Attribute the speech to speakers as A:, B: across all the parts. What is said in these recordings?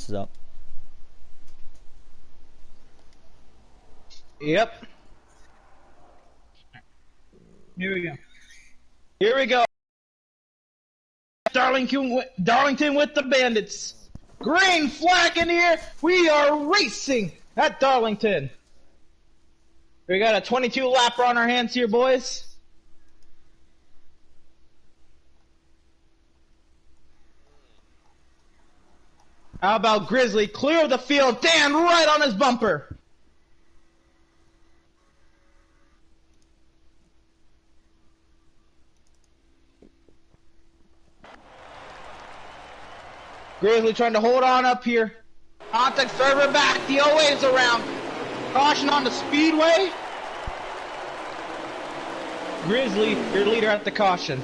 A: race is up.
B: Yep. Here we go. Here we go. Darlington with the bandits. Green flag in here. We are racing at Darlington. We got a 22 lapper on our hands here, boys. How about Grizzly? Clear of the field. Dan right on his bumper. Grizzly trying to hold on up here. Contact server back. The OA's around. Caution on the speedway. Grizzly, your leader at the caution.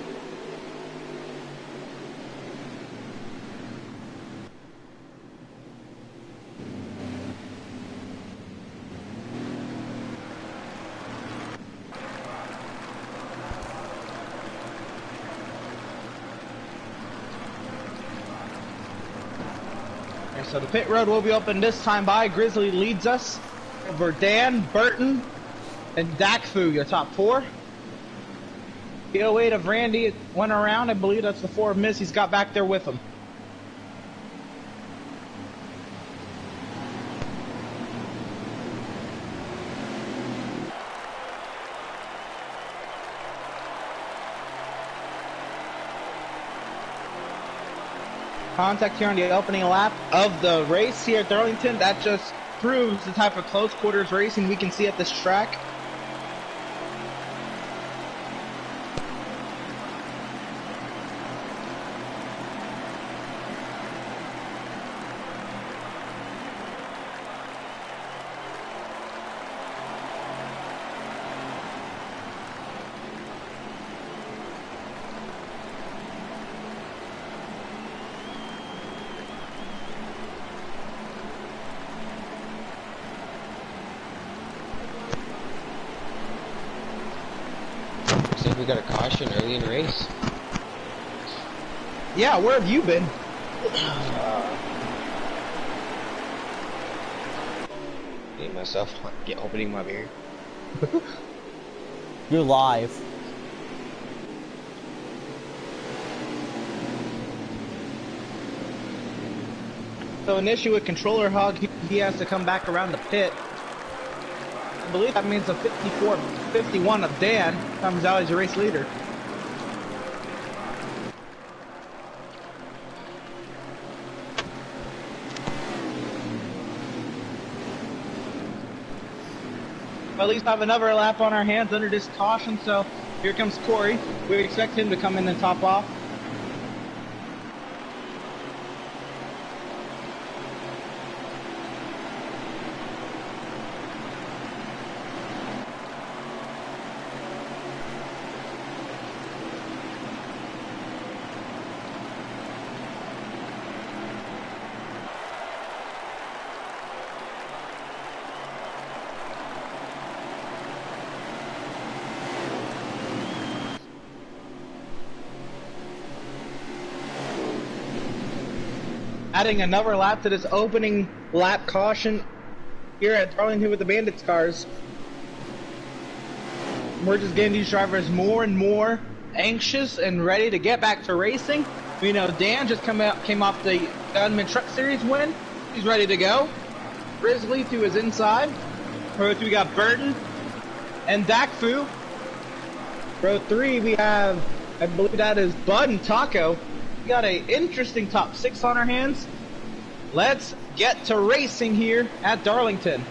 B: So the pit road will be open this time by. Grizzly leads us over Dan, Burton, and Dakfu, your top four. The 08 of Randy went around. I believe that's the 4 of Missy's got back there with him. Contact here on the opening lap of the race here at Darlington. That just proves the type of close quarters racing we can see at this track.
C: We got a caution early in the race.
B: Yeah, where have you been?
C: Me myself opening my beer.
A: You're live.
B: So an issue with controller hog, he has to come back around the pit. I believe that means a 54-51 of Dan comes out as your race leader. At least have another lap on our hands under this caution, so here comes Corey. We expect him to come in and top off. Adding another lap to this opening lap caution here at Darlington with the Bandits cars. We're just getting these drivers more and more anxious and ready to get back to racing. We know Dan just came off the Gunman Truck Series win. He's ready to go. Grizzly to his inside. Row 2 we got Burton and Dakfu. Row 3 we have, I believe that is Bud and Taco. We got an interesting top 6 on our hands. Let's get to racing here at Darlington.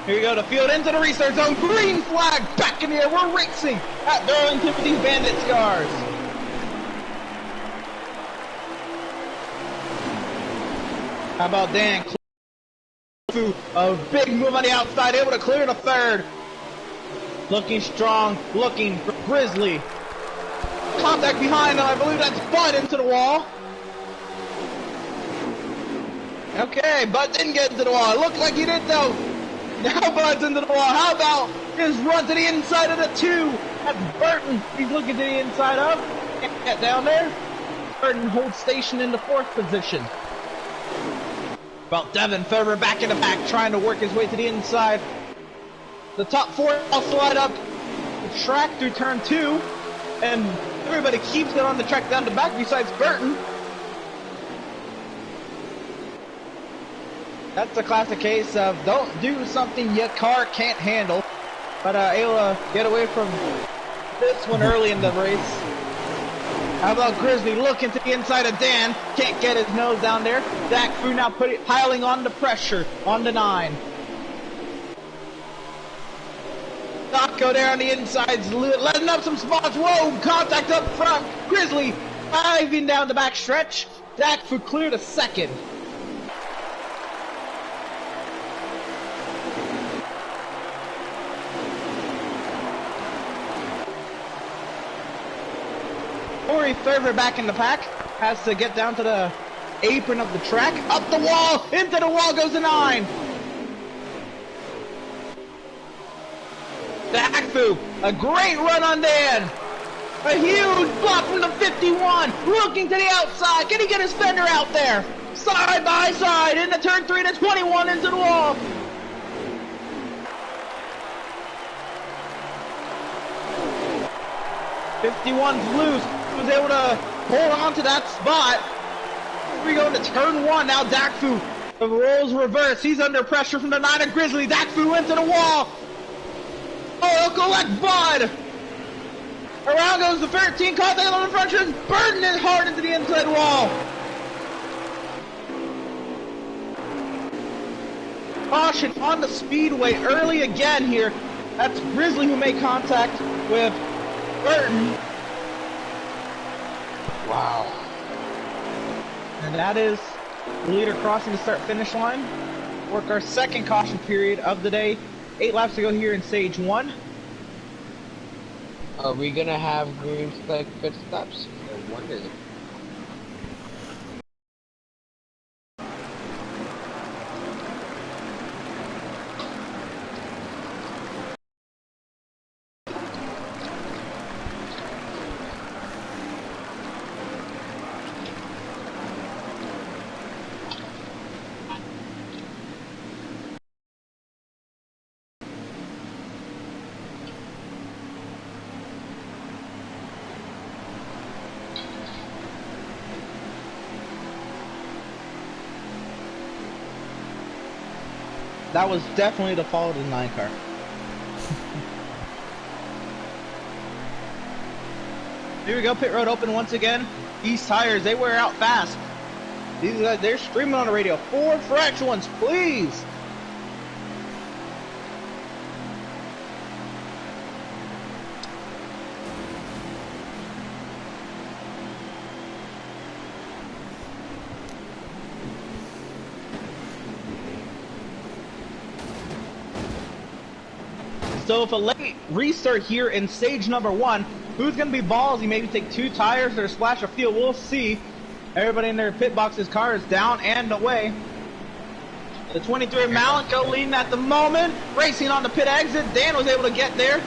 B: Here we go, the field into the restart zone. Green flag back in the air. We're racing at Darlington with these Bandits cars. How about Dan? A big move on the outside, able to clear the third. Looking strong, looking Grizzly. Contact behind him, I believe that's Bud into the wall. Okay, Bud didn't get into the wall. It looked like he did though. Now slides into the wall. How about his run to the inside of the 2? That's Burton. He's looking to the inside of. Can't get down there. Burton holds station in the 4th position. Well, Devin further back in the back, trying to work his way to the inside. The top 4 will slide up the track through turn 2, and everybody keeps it on the track down the back besides Burton. That's a classic case of don't do something your car can't handle, but able to get away from this one early in the race. How about Grizzly looking to the inside of Dan? Can't get his nose down there. Dak Fu now piling on the pressure on the 9. Taco there on the insides, letting up some spots. Whoa, contact up front. Grizzly diving down the back stretch. Dak Fu cleared a 2nd. Corey further back in the pack has to get down to the apron of the track. Up the wall, into the wall goes the 9. Dak Fu, a great run on Dan. A huge block from the 51, looking to the outside. Can he get his fender out there? Side by side, into turn 3, to 21 into the wall. '51's loose. Was able to hold on to that spot. We go into turn 1 now. Dak Fu, the roles reverse. He's under pressure from the 9 of Grizzly. Dak Fu into the wall. Oh, he'll collect Bud. Around goes the 13. Contact on the front stretch. Burton it hard into the inside wall. Caution on the speedway early again here. That's Grizzly who made contact with Burton.
C: Wow.
B: And that is the leader crossing the start-finish line. Work our 2nd caution period of the day. 8 laps to go here in stage 1.
C: Are we gonna have green flag pit stops? I wonder.
B: That was definitely the fault of the 9 car. Here we go, pit road open once again. These tires, they wear out fast. These guys, they're screaming on the radio. 4 fresh ones, please. So if a late restart here in stage number 1, who's going to be ballsy? Maybe take 2 tires or splash of fuel. We'll see. Everybody in their pit box's car is down and away. The 23 Malenko leading at the moment. Racing on the pit exit. Dan was able to get there.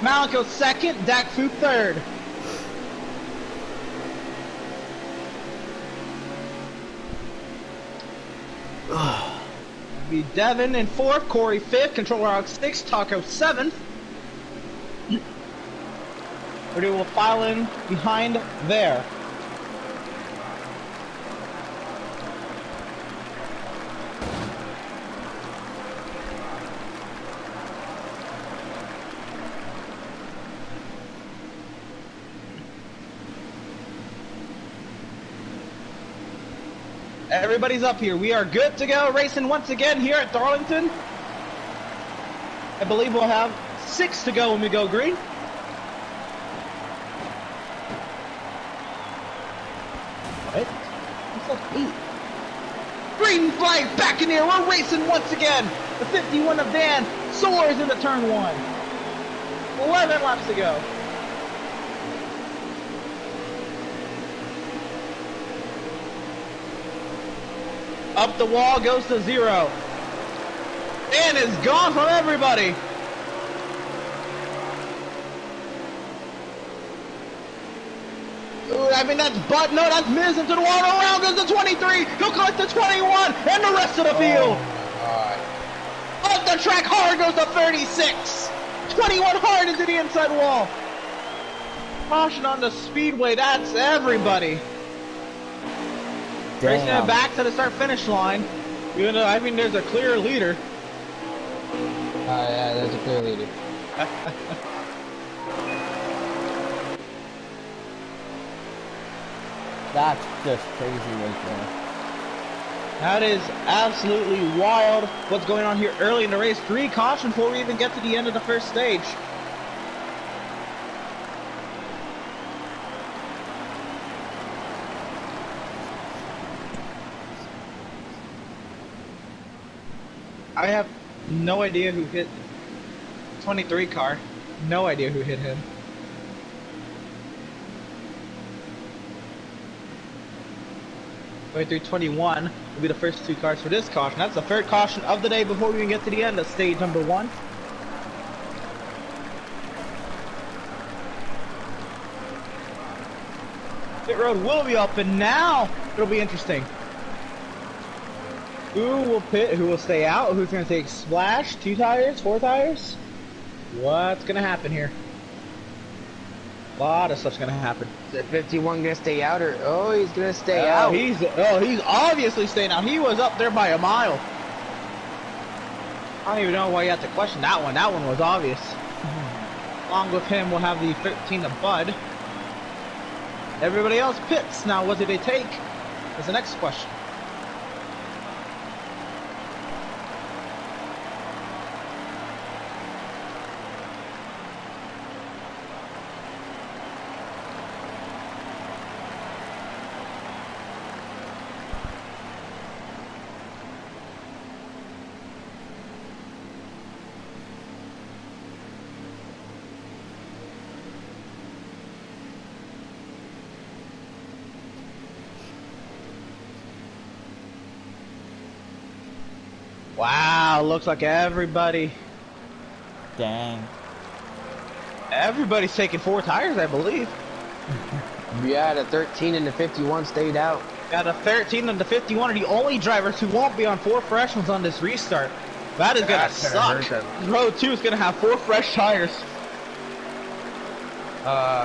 B: Malenko 2nd. Dak Fu 3rd. Be Devin in 4th, Corey 5th, Controller Hog 6th, Taco 7th. Purdue will file in behind there. Everybody's up here. We are good to go. Racing once again here at Darlington. I believe we'll have 6 to go when we go green. What? What's up 8? Green flag back in here. We're racing once again. The 51 of Dan soars into turn 1. 11 laps to go. Up the wall goes to 0. Dan is gone from everybody. Ooh, I mean, that's Bud. No, that's Miz into the wall. Around goes the 23. He'll collect the 21 and the rest of the field. Off the track hard goes the 36. 21 hard into the inside wall. Caution on the speedway. That's everybody.
A: Damn.
B: Racing it back to the start-finish line. Even though, I mean, there's a clear leader.
C: Yeah, there's a clear leader.
A: That's just crazy right there.
B: That is absolutely wild. What's going on here early in the race? 3 caution before we even get to the end of the first stage. I have no idea who hit 23 car. No idea who hit him. Going through 21 will be the first 2 cars for this caution. That's the 3rd caution of the day before we even get to the end of stage number 1. Pit road will be open now. It'll be interesting. Who will pit? Who will stay out? Who's going to take splash? 2 tires? 4 tires? What's going to happen here? A lot of stuff's going to happen.
C: Is the 51 gonna stay out or? Oh, he's gonna stay out.
B: He's obviously staying out. He was up there by a mile. I don't even know why you have to question that one. That one was obvious. Along with him, we'll have the 13 of Bud. Everybody else pits. Now, what do they take? Is the next question. Wow, looks like everybody.
A: Dang.
B: Everybody's taking 4 tires, I believe.
C: Yeah, the 13 and the 51 stayed out.
B: Yeah, the 13 and the 51 are the only drivers who won't be on 4 fresh ones on this restart. That is gonna suck. Road 2 is gonna have 4 fresh tires.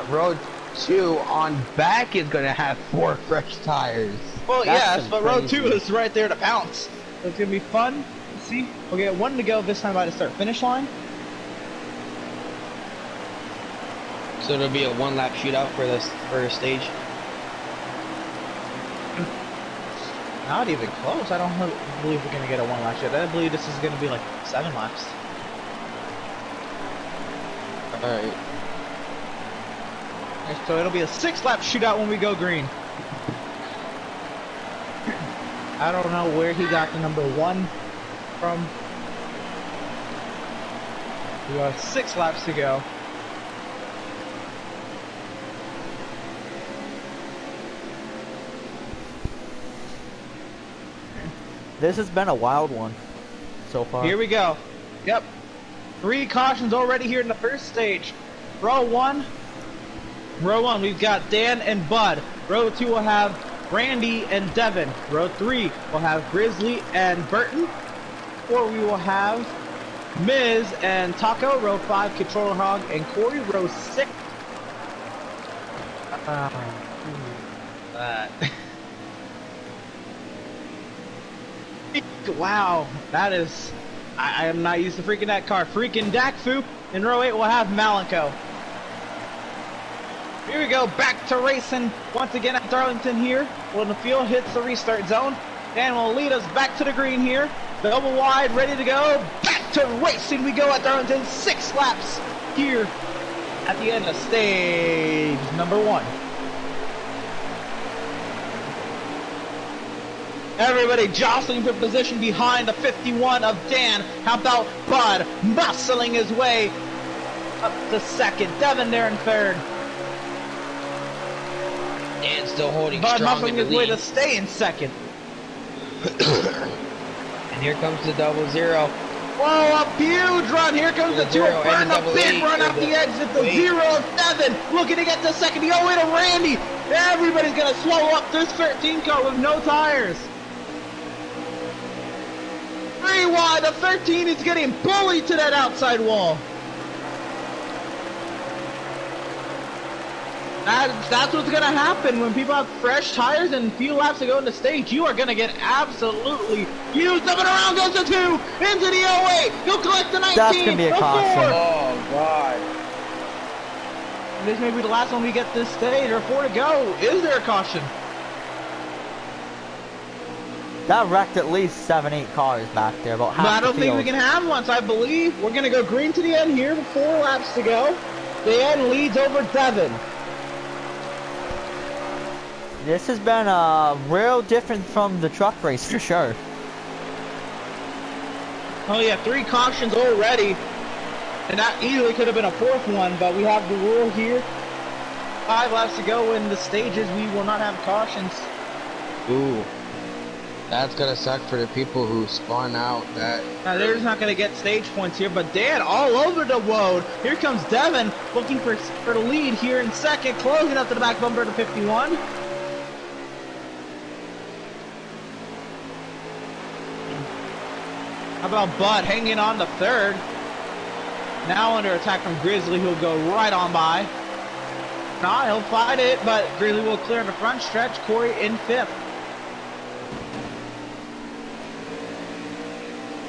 C: Road 2 on back is gonna have 4 fresh tires.
B: Well,
A: That's
B: yes, but Road 2
A: crazy.
B: is right there to pounce. So it's gonna be fun. Let's see. We'll get 1 to go this time by the start-finish line.
C: So there'll be a 1-lap shootout for this first stage.
B: Not even close. I don't believe we're gonna get a 1-lap shootout. I believe this is gonna be like 7 laps.
C: Alright.
B: So it'll be a 6-lap shootout when we go green. I don't know where he got the number 1 from. We got 6 laps to go.
A: This has been a wild one so far.
B: Here we go. Yep. 3 cautions already here in the first stage. Row 1, we've got Dan and Bud. Row 2 will have Randy and Devin. Row 3 will have Grizzly and Burton. 4 we will have Miz and Taco. Row 5, Controller Hog and Corey. Row 6. Wow, that is... I am not used to freaking that car. Freaking Dakfu. In row 8 we'll have Malenko. Here we go, back to racing once again at Darlington here. When the field hits the restart zone, Dan will lead us back to the green here. Double wide, ready to go. Back to racing we go at Darlington. 6 laps here at the end of stage number 1. Everybody jostling for position behind the 51 of Dan. How about Bud muscling his way up to 2nd? Devin there in 3rd.
C: And still holding
B: Bud
C: strong
B: muscling
C: in the
B: his way
C: lead.
B: to stay in 2nd.
C: And here comes the 00.
B: Oh, a huge run. Here comes the 2. Burn a big run up the edge at the 0-7. Looking to get to second. Oh, into Randy. Everybody's going to swallow up this 13 car with no tires. 3 wide. The 13 is getting bullied to that outside wall. That's what's going to happen when people have fresh tires and few laps to go in the stage. You are going to get absolutely used up and around goes the 2 into the 08. He'll collect the 19.
A: That's going to be a caution.
B: 4.
C: Oh, God.
B: This may be the last one we get this stage, or 4 to go. Is there a caution?
A: That wrecked at least 7-8 cars back there, about half
B: But I don't
A: the
B: think we
A: field.
B: can have one, so I believe we're going to go green to the end here with 4 laps to go. Dan leads over Devin.
A: This has been real different from the truck race for sure.
B: Oh yeah, 3 cautions already. And that easily could have been a 4th one, but we have the rule here. 5 laps to go in the stages, we will not have cautions.
C: Ooh. That's gonna suck for the people who spawn out that.
B: Now they're just not going to get stage points here, but Dan all over the road. Here comes Devin looking for the lead here in second, closing up to the back bumper to 51. How about Bud hanging on to 3rd? Now under attack from Grizzly, who'll go right on by. Nah, he'll fight it, but Grizzly will clear the front stretch. Corey in 5th.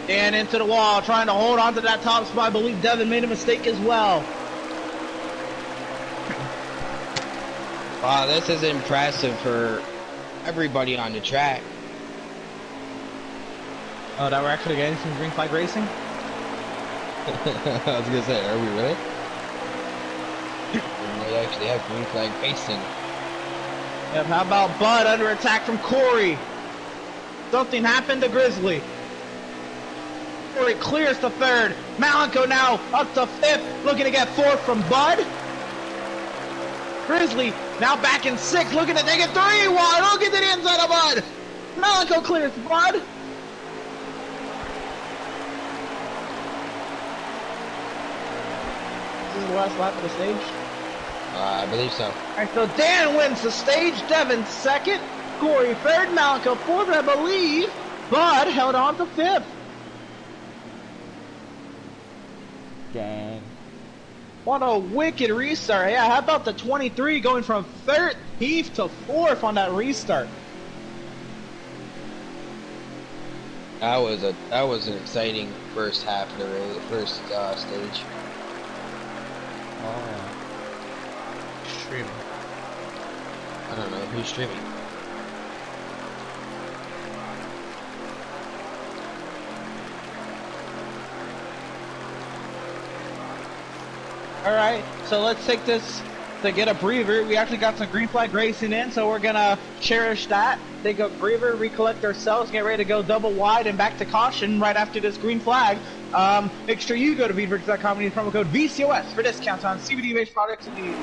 B: And into the wall, trying to hold on to that top spot. I believe Devin made a mistake as well.
C: Wow, this is impressive for everybody on the track.
B: Oh, that we're actually getting some green flag racing?
C: I was gonna say, are we really? We actually have green flag racing.
B: Yep, how about Bud under attack from Corey? Something happened to Grizzly. Corey clears to 3rd. Malenko now up to 5th, looking to get 4th from Bud. Grizzly now back in 6th, looking to take it 3 wide. Look at the inside of Bud. Malenko clears Bud. This is the last lap of the stage.
C: I believe so.
B: Alright, so Dan wins the stage, Devin 2nd, Corey 3rd, Malenko 4th, I believe. Bud held on to 5th.
A: Dang.
B: What a wicked restart. Yeah, how about the 23 going from 13th to 4th on that restart?
C: That was an exciting first half of the race, first stage.
A: Oh.
B: Streaming.
C: I don't know who's streaming.
B: Alright, so let's take this to get a breather. We actually got some green flag racing in, so we're gonna cherish that. Take a breather, recollect ourselves, get ready to go double wide and back to caution right after this green flag. Make sure you go to Veedverks.com and use promo code VCOS for discounts on CBD-based products and needs.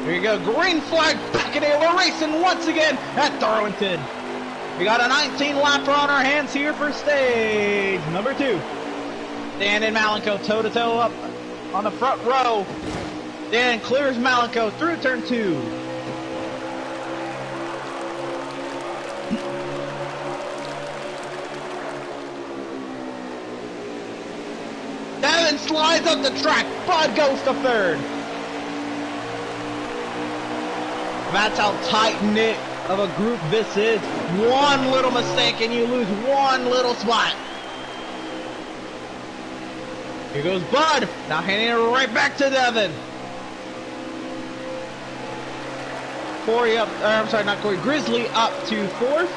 B: Here you go, green flag back in here. We're racing once again at Darlington. We got a 19 lapper on our hands here for stage number 2. Dan and Malenko toe to toe up on the front row. Dan clears Malenko through turn 2. Devin slides up the track. Bud goes to 3rd. That's how tight-knit of a group this is. One little mistake and you lose one little spot. Here goes Bud. Now handing it right back to Devin. Corey up, I'm sorry, not Corey. Grizzly up to 4th.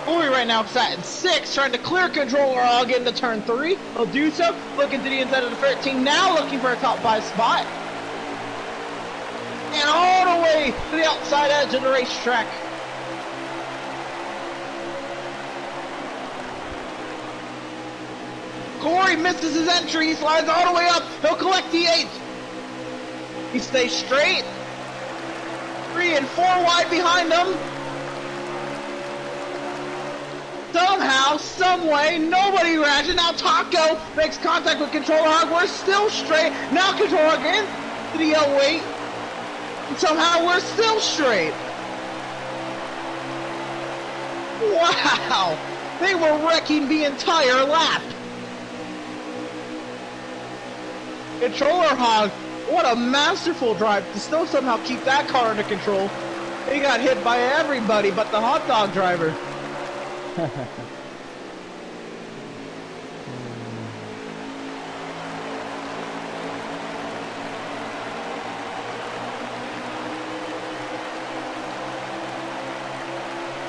B: Corey right now sat in 6th, trying to clear control or I'll get into turn 3. He'll do so. Looking to the inside of the 13. Now looking for a top 5 spot. And all the way to the outside edge of the racetrack. Corey misses his entry. He slides all the way up. He'll collect the 8th. He stays straight. 3 and 4 wide behind him. Somehow, someway, nobody ratchet. Now Taco makes contact with Controller Hog. We're still straight. Now Controller Hog into the L8. And somehow we're still straight. Wow! They were wrecking the entire lap. Controller Hog, what a masterful drive to still somehow keep that car under control. He got hit by everybody but the hot dog driver.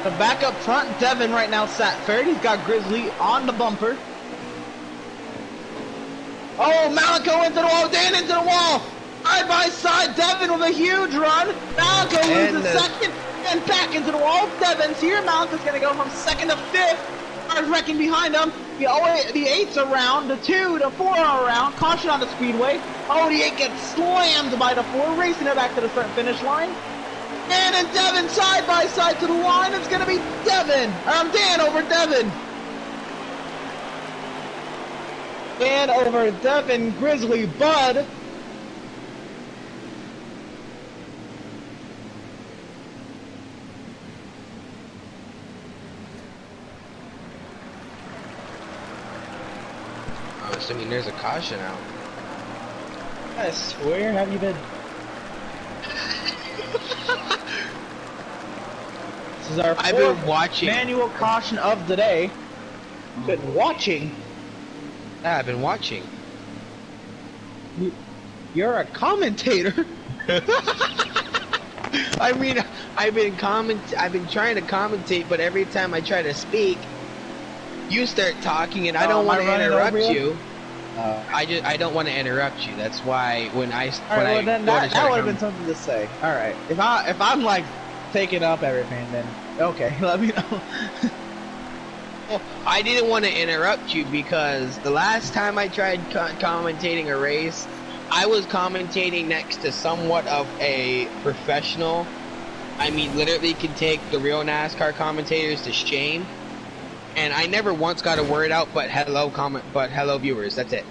B: The back up front, Devin right now sat third. He's got Grizzly on the bumper. Oh, Malico into the wall, Dan into the wall. Side by side, Devin with a huge run. Malico loses second and back into the wall. Devin's here. Malico's going to go from second to fifth. Cars wrecking behind him. The 8's around. The 2, the 4 are around. Caution on the speedway. Oh, the 8 gets slammed by the 4, racing it back to the start finish line. Dan and Devin side by side to the line. It's going to be Dan over Devin. Dan over Devin, Grizzly, Bud.
C: I'm assuming there's a caution out.
B: I swear, have you been? This is our fourth manual caution of the day. Been watching.
C: Yeah, I've been watching.
B: You're a commentator.
C: I mean, I've been trying to commentate, but every time I try to speak, you start talking, and I don't want to interrupt you. I don't want to interrupt you. That's why
B: that would have been something to say. All right, if I'm like taking up everything, then okay, let me know.
C: Well, I didn't want to interrupt you because the last time I tried commentating a race, I was commentating next to somewhat of a professional. I mean, literally can take the real NASCAR commentators to shame. And I never once got a word out but hello viewers, that's it.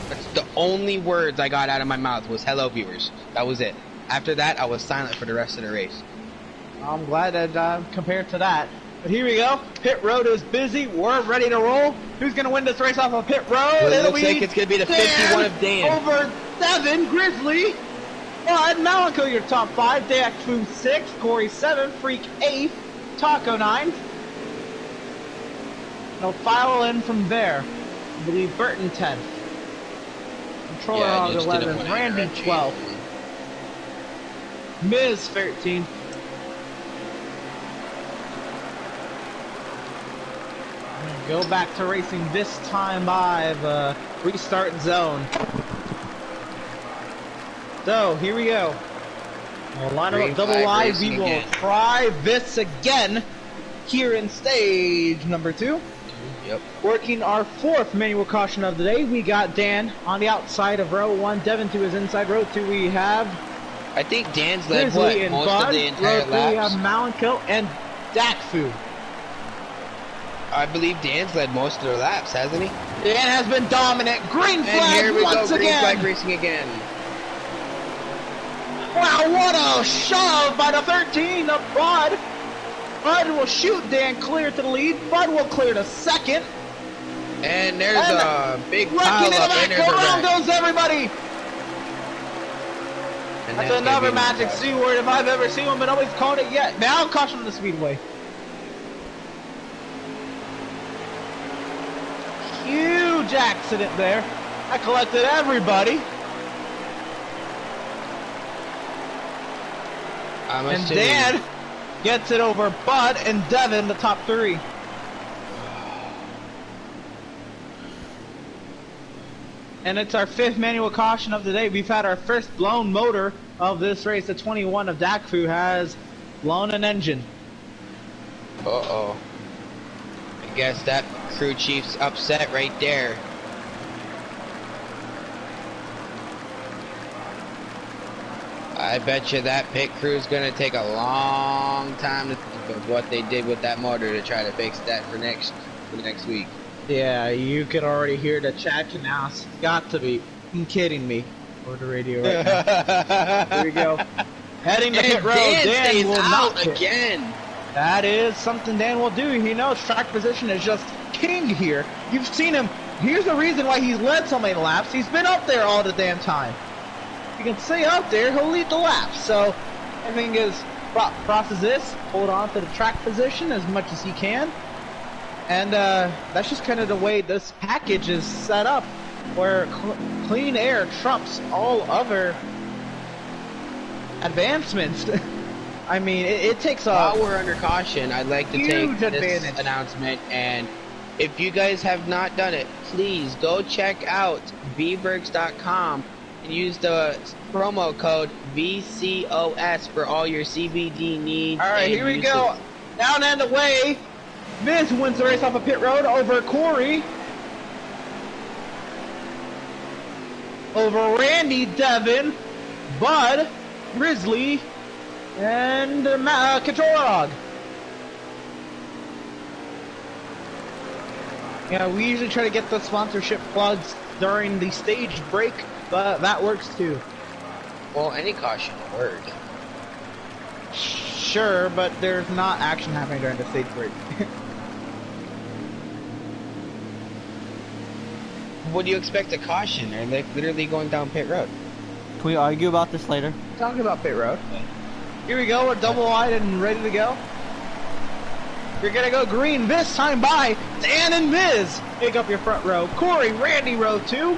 C: That's the only words I got out of my mouth was hello viewers. That was it. After that, I was silent for the rest of the race.
B: I'm glad that compared to that. But here we go. Pit road is busy. We're ready to roll. Who's going to win this race off of pit road?
C: Well, it looks like it's going to be the 51 of Dan.
B: Over Devin, Grizzly. Bud, Malico, your top 5. Dak Food 6. Corey 7. Freak 8. Taco 9. They'll file in from there. I believe Burton 10th. Controller on 11th. Randy 12th. Miz 13th. Go back to racing this time by the restart zone. So, here we go. We'll line up double live. We will try this again here in stage number 2.
C: Yep.
B: Working our 4th manual caution of the day. We got Dan on the outside of row 1. Devin to his inside. Row 2 we have...
C: I think Dan's led
B: Grizzly
C: most of the entire
B: row 3
C: laps.
B: we have Malenko and Dakfu.
C: I believe Dan's led most of the laps, hasn't he?
B: Dan has been dominant. Green flag
C: and here we
B: once
C: go,
B: again.
C: green flag racing again.
B: Wow, what a shove by the 13 of Bud. Bud will shoot Dan clear to the lead. Bud will clear to second.
C: And there's a big pile up, and there's a
B: around
C: wreck.
B: goes everybody.
C: And
B: That's another magic C word if I've ever seen one, but nobody's called it yet. Now caution on the speedway. Huge accident there. I collected everybody. And Dan gets it over Bud and Devin, the top 3. And it's our 5th manual caution of the day. We've had our first blown motor of this race. The 21 of Dakfu has blown an engine.
C: Uh-oh. I guess that crew chief's upset right there. I bet you that pit crew's gonna take a long time to think of what they did with that motor to try to fix that for next week.
B: Yeah, you could already hear the chat now. It's got to be kidding me over the radio right now. Here we go. Heading to pit road. Dan will not pit.
C: Again.
B: That is something Dan will do. He knows track position is just king here. You've seen him. Here's the reason why he's led so many laps. He's been up there all the damn time. You can stay up there, he'll lead the laps. So, everything is process this, hold on to the track position as much as he can. And that's just kind of the way this package is set up, where clean air trumps all other advancements. I mean, it takes a...
C: While we're under caution, I'd like to take this
B: advantage.
C: announcement, and if you guys have not done it, please go check out Veedverks.com and use the promo code VCOS for all your CBD needs.
B: Alright, here we go. Down and away. Miz wins the race off of pit road over Corey. Over Randy, Devin, Bud, Grizzly, and Controller Dog. Yeah, we usually try to get the sponsorship plugs during the stage break, but that works too.
C: Well, any caution word.
B: Sure, but there's not action happening during the stage break.
C: What do you expect a caution? They're like literally going down pit road.
A: Can we argue about this later?
B: Talking about pit road. Here we go, we're double wide and ready to go. You're gonna go green this time by Dan and Miz. Pick up your front row. Corey, Randy, row 2.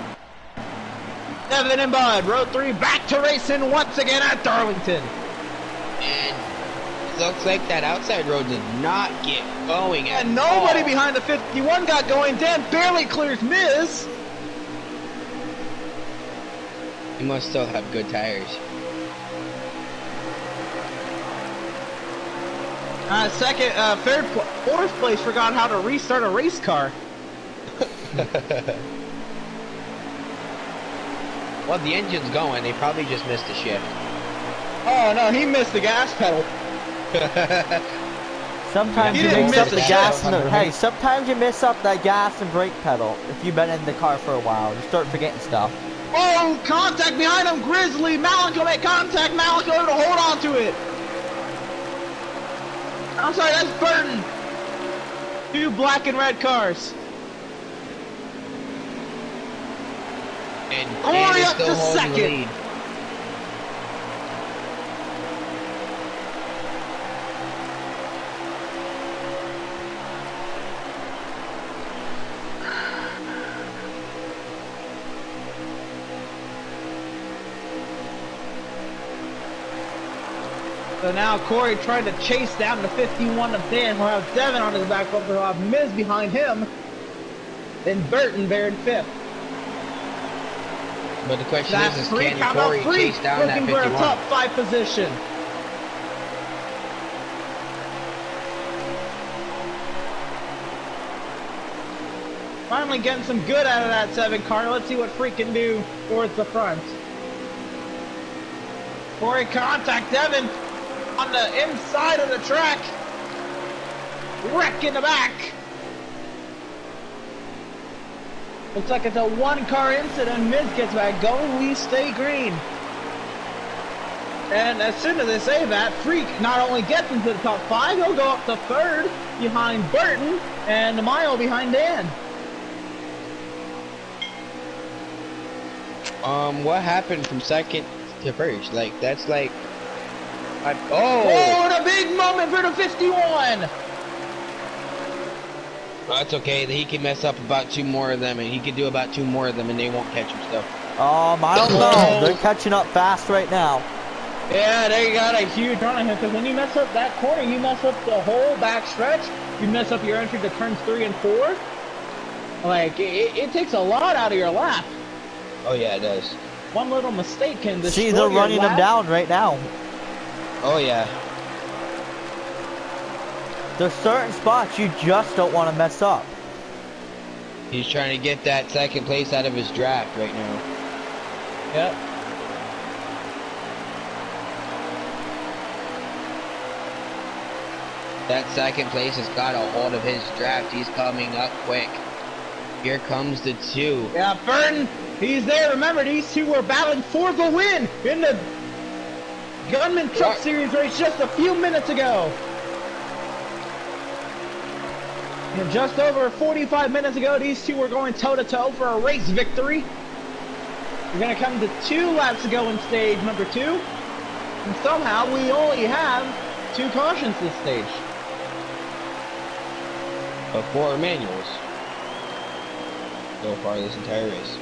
B: Devin and Bud, row 3. Back to racing once again at Darlington.
C: And it looks like that outside road did not get going at
B: And nobody
C: all.
B: behind the 51 got going. Dan barely clears Miz.
C: You must still have good tires.
B: Fourth place forgot how to restart a race car.
C: Well, the engine's going. They probably just missed a shift.
B: Oh no, he missed the gas pedal.
A: Sometimes
B: You
A: you
B: didn't
A: mix up
B: miss
A: the
B: it.
A: gas and the, hey, sometimes you miss up that gas and brake pedal. If you've been in the car for a while, you start forgetting stuff.
B: Oh, contact behind him, Grizzly. Malico make contact. Malico to hold on to it. I'm sorry, that's Burton. 2 black and red cars.
C: And
B: Corey
C: Dan is
B: up
C: still
B: to
C: holding the
B: second.
C: lead.
B: So now Corey trying to chase down the 51 of Dan. He'll have Devin on his back bumper. He'll have Miz behind him. Then Burton there in 5th.
C: But the question
B: That's
C: is
B: free.
C: can
B: Count
C: Corey
B: out free.
C: chase down that
B: Looking for a
C: 51?
B: top 5 position. Finally getting some good out of that 7 car. Let's see what Freak can do towards the front. Corey contact Devin on the inside of the track. Wreck in the back. Looks like it's a 1-car incident. Miz gets back going. We stay green. And as soon as they say that, Freak not only gets into the top 5, he'll go up to 3rd behind Burton and a mile behind Dan.
C: What happened from 2nd to 1st? Like, that's like...
B: Oh, what a big moment for the 51!
C: Well, that's okay. He can mess up about 2 more of them, and he can do about 2 more of them, and they won't catch him still.
A: I don't know. They're catching up fast right now.
B: Yeah, they got a huge run on him, because when you mess up that corner, you mess up the whole back stretch, you mess up your entry to turns 3 and 4. Like, it takes a lot out of your lap.
C: Oh, yeah, it does.
B: One little mistake can destroy
A: See, they're
B: your
A: running
B: lap.
A: them down right now.
C: Oh, yeah.
A: There's certain spots you just don't want to mess up.
C: He's trying to get that 2nd place out of his draft right now.
B: Yep.
C: That second place has got a hold of his draft. He's coming up quick. Here comes the 2.
B: Yeah, Burton, he's there. Remember, these two were battling for the win in the Gunman Truck Series race just a few minutes ago. And just over 45 minutes ago, these two were going toe-to-toe for a race victory. We're going to come to 2 laps to go in stage number 2. And somehow we only have 2 cautions this stage.
C: But 4 manuals. So far this entire race.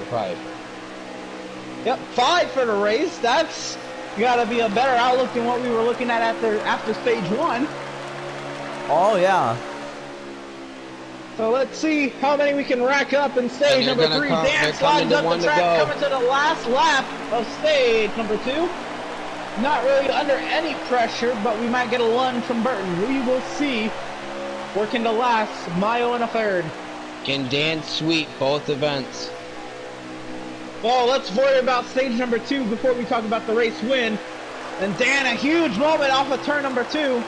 C: Or 5.
B: Yep, 5 for the race. That's got to be a better outlook than what we were looking at after stage 1.
A: Oh, yeah.
B: So let's see how many we can rack up in stage number 3. Dan slides up the track, coming to the last lap of stage number 2. Not really under any pressure, but we might get a lunge from Burton. We will see. Working the last mile and a third.
C: Can Dan sweep both events?
B: Well, let's worry about stage number 2 before we talk about the race win. And Dan, a huge moment off of turn number 2.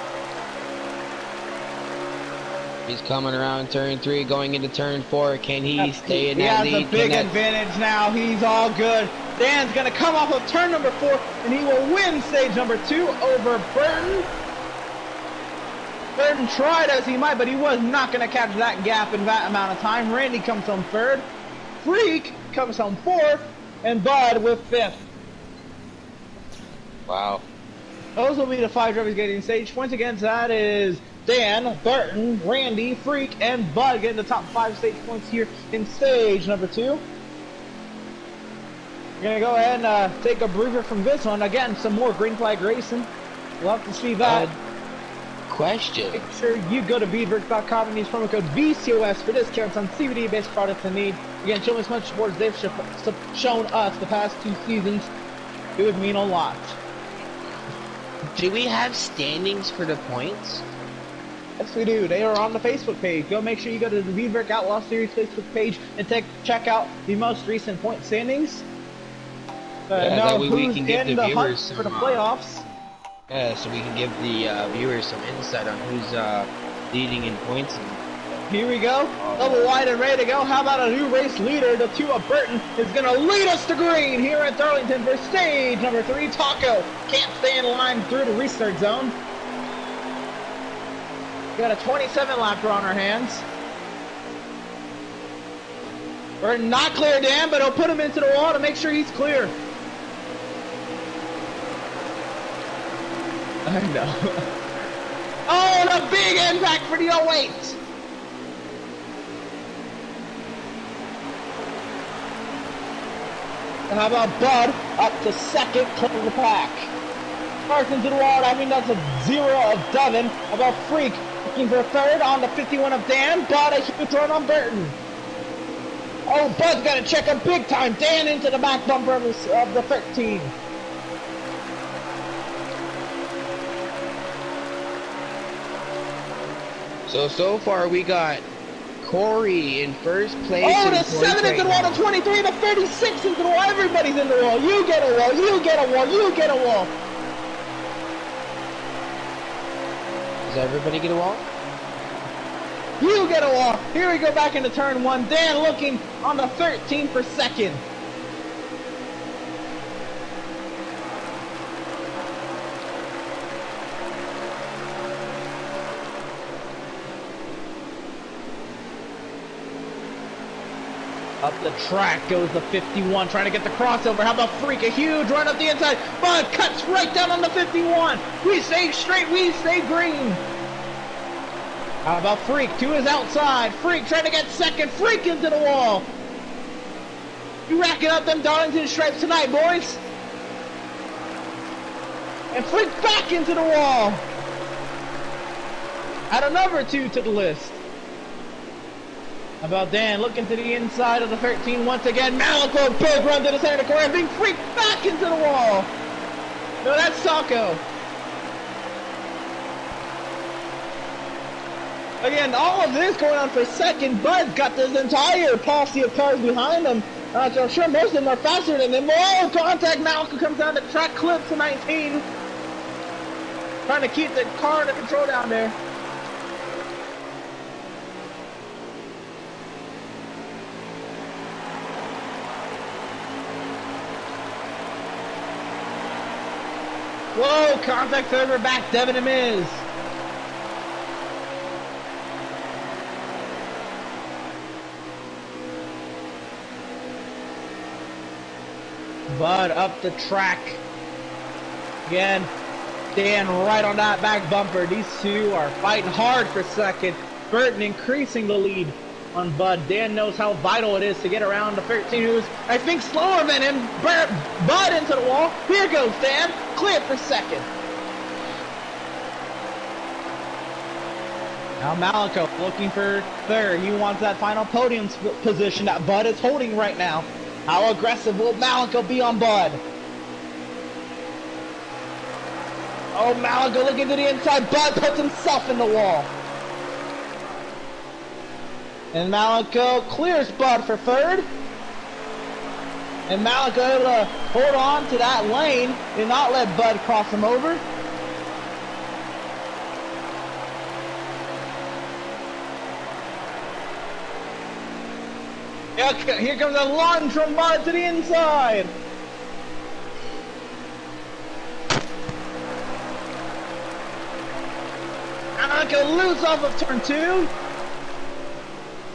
C: He's coming around turn 3, going into turn 4. Can he stay in that lead?
B: He has a big advantage now. He's all good. Dan's going to come off of turn number 4, and he will win stage number 2 over Burton. Burton tried as he might, but he was not going to catch that gap in that amount of time. Randy comes home 3rd. Freak comes home 4th. And Bud with 5th.
C: Wow.
B: Those will be the 5 drivers getting stage points. Against that is Dan, Burton, Randy, Freak, and Bud getting the top 5 stage points here in stage number 2. We're going to go ahead and take a breather from this one. Again, some more green flag racing. We'll have to see that.
C: Question.
B: Make sure you go to Veedverks.com and use promo code VCOS for discounts on CBD-based products in need. Again, show as much support as they've shown us the past 2 seasons. It would mean a lot.
C: Do we have standings for the points?
B: Yes, we do. They are on the Facebook page. Go make sure you go to the Veedverks Outlaw Series Facebook page and check out the most recent point standings. Know who's in the hunt for the playoffs.
C: Yeah, so we can give the viewers some insight on who's leading in points.
B: Here we go. Double wide and ready to go. How about a new race leader? The 2 of Burton is going to lead us to green here at Darlington for stage number 3. Taco can't stay in line through the restart zone. Got a 27-lapper on our hands. We're not clear, Dan, but he'll put him into the wall to make sure he's clear. I know. Oh, the big impact for the 08. And how about Bud up to 2nd, clear the pack. Carson to the wall, I mean that's a 0 of Devin. How about Freak looking for 3rd on the 51 of Dan. Bud a huge run on Burton. Oh, Bud's got to check him big time. Dan into the back bumper of the 13.
C: So far we got Corey in 1st place.
B: Oh, the 7 into the wall, the 23, the 36 into the wall. Everybody's in the wall. You get a wall, you get a wall, you get a wall.
C: Does everybody get a wall?
B: You get a wall. Here we go back into turn 1. Dan looking on the 13 for 2nd. Up the track goes the 51, trying to get the crossover. How about Freak? A huge run up the inside. Bud cuts right down on the 51. We stay straight, we stay green. How about Freak to his outside? Freak trying to get 2nd. Freak into the wall. You racking up them Darlington stripes tonight, boys. And Freak back into the wall. Add another 2 to the list. How about Dan looking to the inside of the 13 once again. Malico, big run to the center of the corner. Being Freak back into the wall. No, that's Taco. Again, all of this going on for 2nd. Bud's got this entire posse of cars behind him. So I'm sure most of them are faster than him. Oh, contact. Malico comes down the track, clips to 19. Trying to keep the car under control down there. Whoa, contact server back, Devin and Miz. Bud up the track. Again, Dan right on that back bumper. These two are fighting hard for second. Burton increasing the lead on Bud. Dan knows how vital it is to get around the 13, who's, I think, slower than him. Bud into the wall. Here goes Dan. Clear for second. Now Malico looking for third. He wants that final podium position that Bud is holding right now. How aggressive will Malico be on Bud? Oh, Malico looking to the inside. Bud puts himself in the wall. And Malico clears Bud for third. And Malico able to hold on to that lane and not let Bud cross him over. Here comes a lunge from Bud to the inside. Malico loose off of turn 2.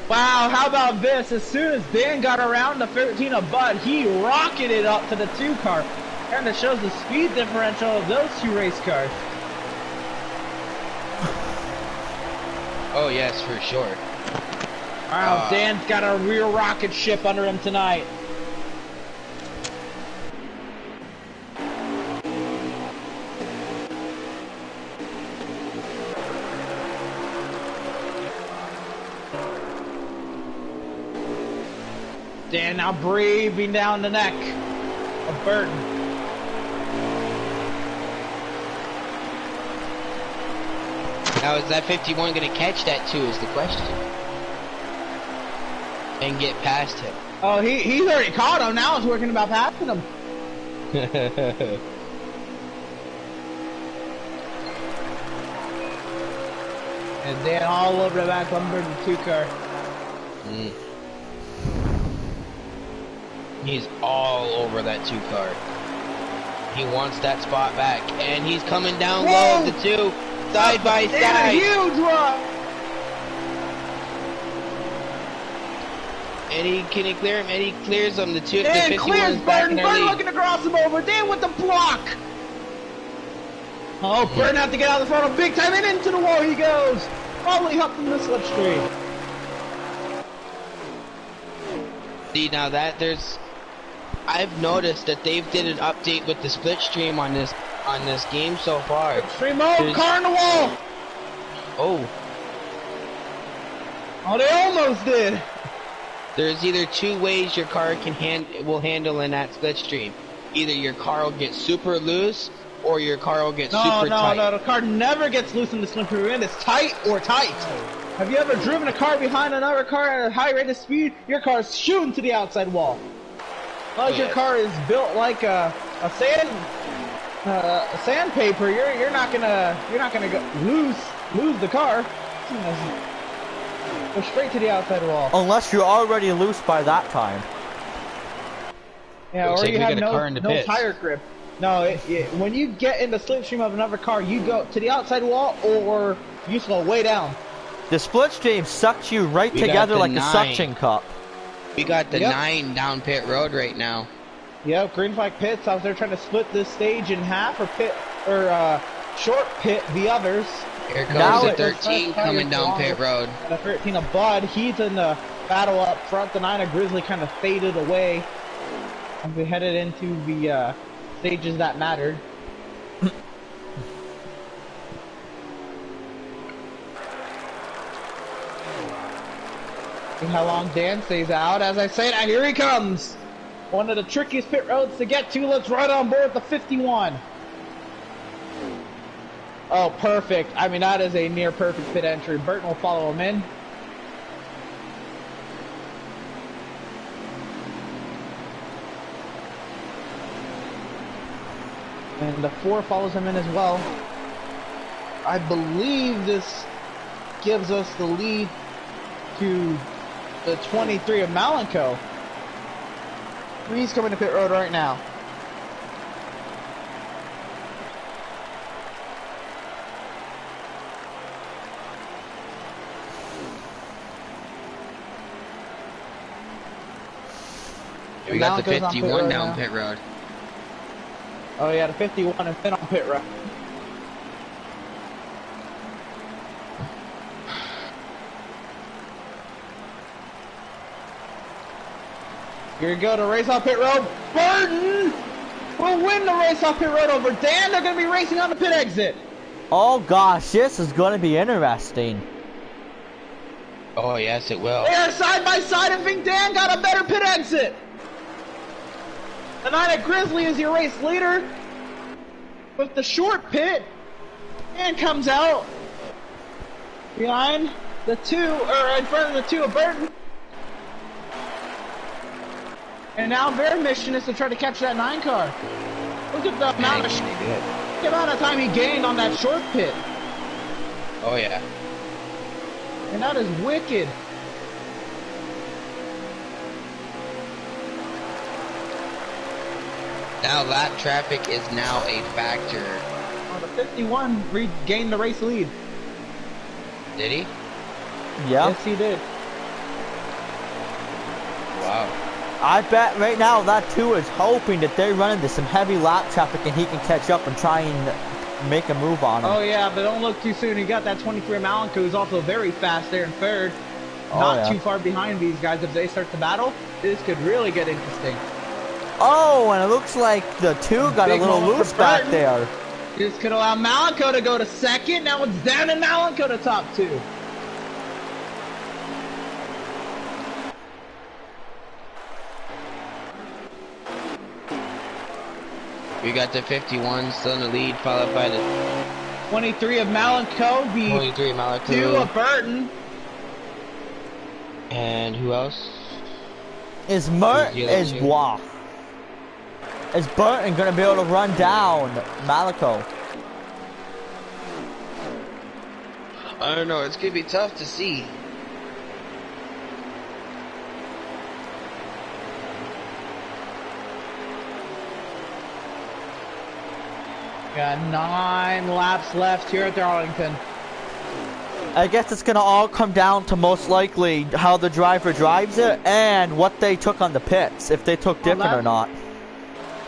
B: Wow, how about this? As soon as Dan got around the 13 of Bud, he rocketed up to the 2 car. Kind of shows the speed differential of those 2 race cars.
C: Oh yes, for sure.
B: Wow, Dan's got a real rocket ship under him tonight. Dan now breathing down the neck of Burton.
C: Now is that 51 going to catch that too is the question. And get past him.
B: Oh, he's already caught him. Now it's working about passing him. And Dan all over the back bumper of the 2 car.
C: He's all over that 2 car. He wants that spot back. And he's coming down low of the 2. Side by side.
B: And a huge run.
C: And can he clear him? And he clears him. The 2.
B: Dan
C: the 51
B: clears
C: is back
B: Burton.
C: in their
B: Burton
C: lead.
B: looking to cross him over. Dan with the block. Oh, Burton have to get out of the throttle big time and into the wall he goes. Probably up in the slipstream.
C: See now that I've noticed that they've did an update with the split stream on this game so far.
B: Stream mode, car in the wall.
C: Oh,
B: they almost did.
C: there's either 2 ways your car will handle in that split stream. Either your car will get super loose, or your car will get super tight.
B: No, the car never gets loose in the slipstream. It's tight or tight. Have you ever driven a car behind another car at a high rate of speed? Your car's shooting to the outside wall. Unless your car is built like a sandpaper, you're not gonna lose the car. Go straight to the outside wall.
A: Unless you're already loose by that time.
B: Yeah,
C: Looks
B: or
C: like
B: you
C: we
B: have
C: got a car in the
B: no
C: pits.
B: tire grip. No, when you get in the slipstream of another car, you go to the outside wall or you slow way down.
A: The split stream sucks you right together like a suction cup.
C: We got the 9 down pit road right now.
B: Yep, green flag pits. I was there trying to split this stage in half or short pit the others.
C: Here
A: Now
C: comes the 13 coming down pit road.
B: The 13 of Bud, he's in the battle up front. The 9 of Grizzly kind of faded away. And we headed into the stages that mattered. See how long Dan stays out. As I say that, here he comes. One of the trickiest pit roads to get to. Let's ride on board the 51. Oh, perfect. I mean, that is a near perfect pit entry. Burton will follow him in. And the 4 follows him in as well. I believe this gives us the lead to the 23 of Malenko. He's coming to pit road right now.
C: We got the
B: Malenko's on
C: 51
B: pit
C: down
B: road
C: pit road.
B: Oh yeah, the 51 and Finn on pit road. Here we go to race off pit road. Burton will win the race off pit road over Dan. They're going to be racing on the pit exit.
A: Oh gosh, this is going to be interesting.
C: Oh yes, it will.
B: They are side by side. I think Dan got a better pit exit. The Night Grizzly is your race leader with the short pit. Dan comes out behind the two, or in front of the two of Burton. And now their mission is to try to catch that 9 car. Look at the amount of time he gained on that short pit.
C: Oh yeah.
B: And that is wicked.
C: Now lap traffic is now a factor.
B: Oh, the 51 regained the race lead.
C: Did he?
A: Yeah.
B: Yes, he did.
C: Wow.
A: I bet right now that 2 is hoping that they're running into some heavy lap traffic and he can catch up and try and make a move on him.
B: Oh yeah, but don't look too soon. He got that 23 Malenko, who's also very fast there in third.
A: Oh,
B: Not
A: yeah.
B: too far behind these guys. If they start the battle, this could really get interesting.
A: Oh, and it looks like the 2 got
B: Big
A: a little
B: moment for
A: loose back
B: Burton.
A: there.
B: This could allow Malenko to go to second. Now it's down to Malenko to top 2.
C: We got the 51 still in the lead, followed by the
B: 23 of Malenko, the
C: 23
B: 2
C: Malako.
B: of Burton.
C: And who else?
A: Is
C: Who's the other two?
A: wow. Is Burton gonna be able to run down Malenko?
C: I don't know. It's gonna be tough to see.
B: Got 9 laps left here at Darlington.
A: I guess it's gonna all come down to most likely how the driver drives it and what they took on the pits, if they took different or not.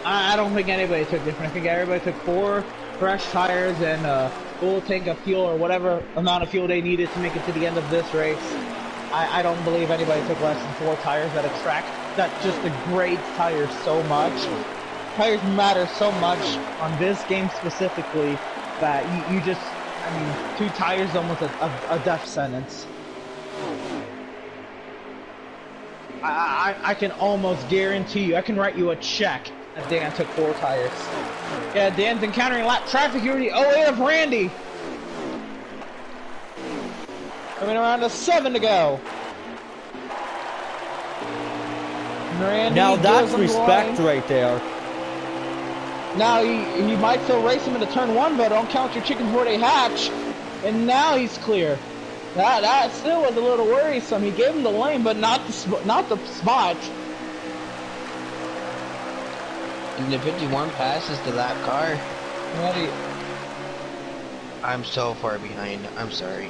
B: I don't think anybody took different. I think everybody took 4 fresh tires and a full tank of fuel or whatever amount of fuel they needed to make it to the end of this race. I don't believe anybody took less than 4 tires at a track that just degrades tires so much. Tires matter so much on this game specifically that you just, I mean, 2 tires is almost a death sentence. I can almost guarantee you, I can write you a check that Dan took 4 tires. Yeah, Dan's encountering lap traffic here, the 08 of Randy. Coming around to 7 to go. Randy
A: Now that's
B: gives him the
A: respect
B: line.
A: right there.
B: Now he might still race him into turn 1, but don't count your chickens before they hatch. And now he's clear. That still was a little worrisome. He gave him the lane, but not the spot.
C: And the 51 passes the lap car.
B: Ready.
C: I'm so far behind. I'm sorry.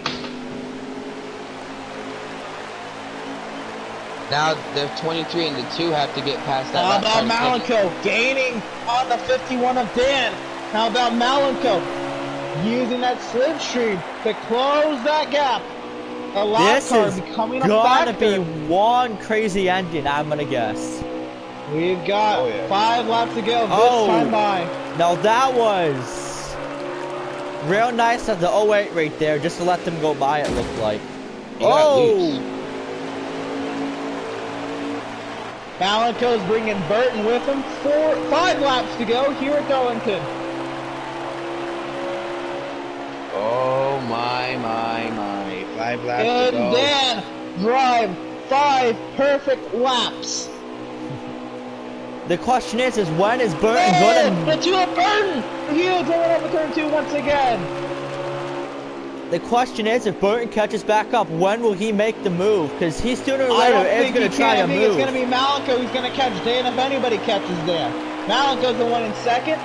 C: Now the 23 and the 2 have to get past that.
B: How
C: lap car
B: about
C: to catch it.
B: Malenko gaining on the 51 of Dan? How about Malenko using that slipstream to close that gap? The lap
A: This
B: car
A: is
B: becoming a
A: gonna be
B: factor.
A: one crazy ending, I'm gonna guess.
B: We've got 5 laps to go. This
A: Oh.
B: time by.
A: Now that was real nice of the 08 right there, just to let them go by, it looked like.
C: He got loose.
A: Oh!
B: Malenko's bringing Burton with him. 5 laps to go here at Darlington.
C: Oh my. 5 laps to
B: And
C: go.
B: Dan drive 5 perfect laps.
A: The question is when is Burton
B: And
A: gonna...
B: the 2 of Burton! Huge going over turn 2 once again.
A: The question is, if Burton catches back up, when will he make the move? Because he sooner or
B: I
A: later
B: don't
A: is
B: think
A: going to try a move.
B: It's going to be Malenko who's going to catch Dan if anybody catches Dan. Malenko's the one in second.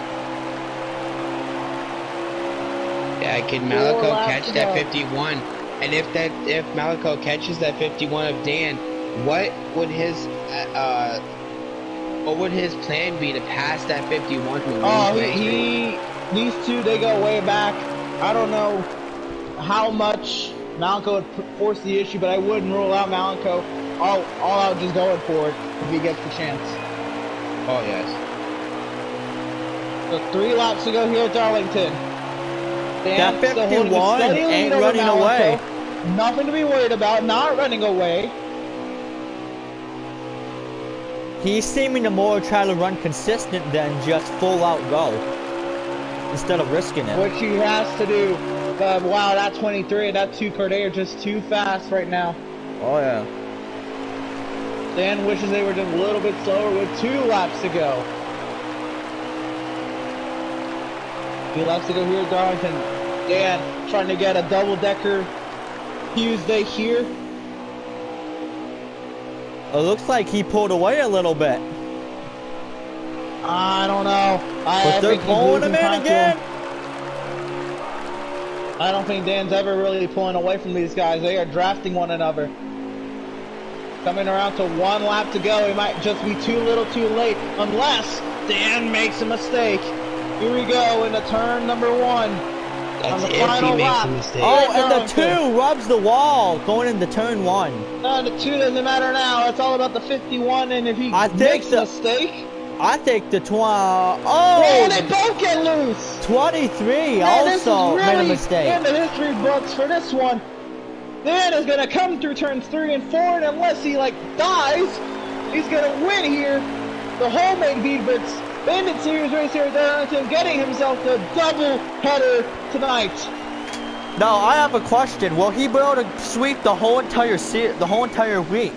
C: Yeah, can Malenko catch that 51? And if Malenko catches that 51 of Dan, what would his plan be to pass that 51 to lose
B: these two, they go way back. I don't know how much Malenko would force the issue, but I wouldn't rule out Malenko. All out just going for it if he gets the chance.
C: Oh yes.
B: So 3 laps to go here at Darlington.
A: That 51 ain't running away.
B: Nothing to be worried about. Not running away.
A: He's seeming to more try to run consistent than just full out go. Instead of risking it.
B: Which he has to do. Wow, that 23 and that 2 Corday are just too fast right now.
A: Oh yeah.
B: Dan wishes they were just a little bit slower with 2 laps to go. 2 laps to go here at Darlington. Dan trying to get a double-decker Tuesday here.
A: It looks like he pulled away a little bit.
B: I don't know.
A: But they're pulling him in again.
B: I don't think Dan's ever really pulling away from these guys. They are drafting one another. Coming around to 1 lap to go. He might just be too little too late. Unless Dan makes a mistake. Here we go into turn number 1.
C: That's
B: on the
C: if
B: final
C: he makes
B: lap.
C: a mistake.
A: Oh, and the 2 rubs the wall going into turn 1.
B: No, the 2 doesn't matter now. It's all about the 51, and if he makes a mistake...
A: I think the
B: Oh, they both get loose!
A: 23
B: Man,
A: also
B: this is
A: made a
B: really
A: mistake.
B: in the history books for this one. Dan is going to come through turns 3 and 4, and unless he, dies, he's going to win here. The Wholemade Veedverks Bandit Series race here at Darlington, getting himself the double header tonight.
A: Now, I have a question. Will he be able to sweep the whole entire week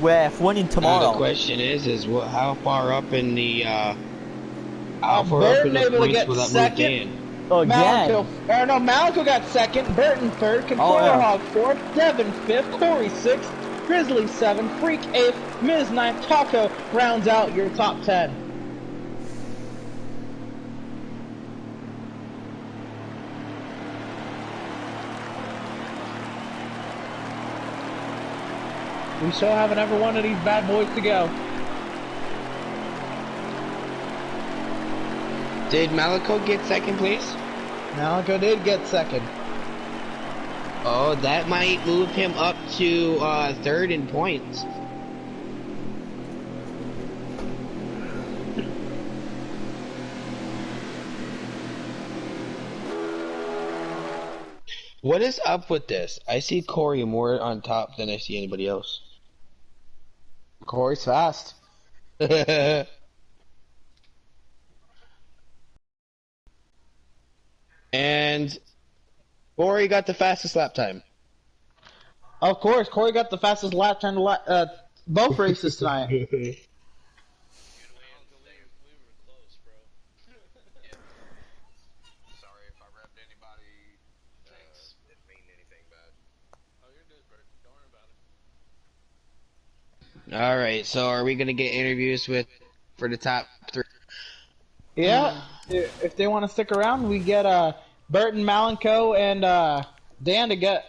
A: with winning tomorrow?
C: The question is how far up in the
B: Burton able to get second. Malenko got second, Burton third, Controller Hog fourth, Devin fifth, Corey sixth, Grizzly seventh, Freak eighth, Miz ninth, Taco rounds out your top 10. We still haven't ever one of these bad boys to go.
C: Did Malenko get second place?
B: Malenko did get second.
C: Oh, that might move him up to 3rd in points. What is up with this? I see Corey more on top than I see anybody else.
B: Corey's fast.
C: And Corey got the fastest lap time.
B: Of course, Corey got the fastest lap time both races tonight.
D: We were close, bro. Sorry if I repped anybody. Thanks. Didn't mean anything bad. Oh, you're good, bro. Don't worry about it.
C: Alright, so are we gonna get interviews for the top 3?
B: Yeah, if they want to stick around, we get Burton, Malenko, and Dan to get